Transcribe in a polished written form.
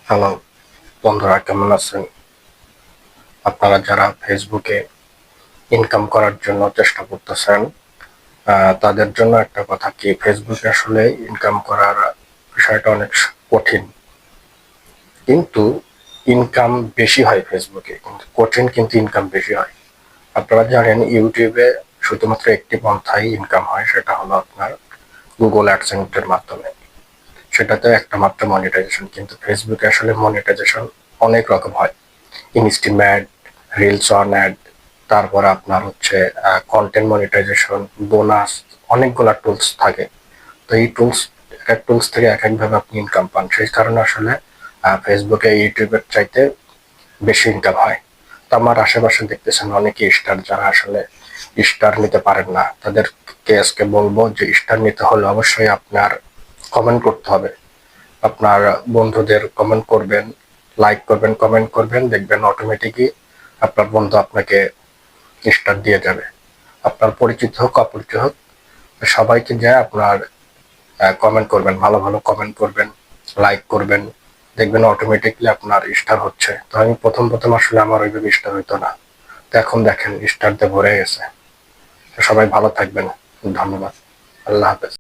Hello বন্ধুরা, কেমন আছেন? আপনারা যারা ফেসবুকে ইনকাম করার জন্য চেষ্টা করতেছেন, তাদের জন্য একটা কথা কি, ফেসবুকে আসলে ইনকাম করার বিষয়টা অনেক কঠিন, কিন্তু ইনকাম বেশি হয় ফেসবুকে, কিন্তু কঠিন, কিন্তু ইনকাম বেশি হয়। আপনারা জানেন ইউটিউবে শুধুমাত্র একটি পন্থায় ইনকাম হয়, সেটা হলো আপনার গুগল অ্যাডসেন্সের মাধ্যমে। সেটাতে একটা মাত্র মনিটাইজেশন, কিন্তু ফেসবুকে আসলে মনিটাইজেশন অনেক রকম হয়। Instream ad, reels on ad, তারপর আপনার হচ্ছে কন্টেন্ট মনিটাইজেশন, বোনাস, অনেকগুলা টুলস থাকে। তো এই টুলস, এক এক টুলস থেকে এক একভাবে আপনি ইনকাম পান। সেই কারণে আসলে ফেসবুকে ইউটিউবের চাইতে বেশি ইনকাম হয়। তো আমার আশেপাশে দেখতেছেন অনেকে স্টার, যারা আসলে স্টার নিতে পারেন না, তাদেরকে আজকে বলবো যে স্টার নিতে হলে অবশ্যই আপনার কমেন্ট করতে হবে। আপনার বন্ধুদের কমেন্ট করবেন, লাইক করবেন, কমেন্ট করবেন, দেখবেন অটোমেটিকই আপনার বন্ধু আপনাকে স্টার দিয়ে যাবে। আপনার পরিচিত হোক অপরিচিত হোক, সবাইকে যায় আপনার কমেন্ট করবেন, ভালো ভালো কমেন্ট করবেন, লাইক করবেন, দেখবেন অটোমেটিকলি আপনার স্টার হচ্ছে। তো আমি প্রথম প্রথম আসলে আমার ওইভাবে স্টার হইতো না, তো এখন দেখেন স্টার দিয়ে ভরে গেছে। তো সবাই ভালো থাকবেন, ধন্যবাদ, আল্লাহ হাফেজ।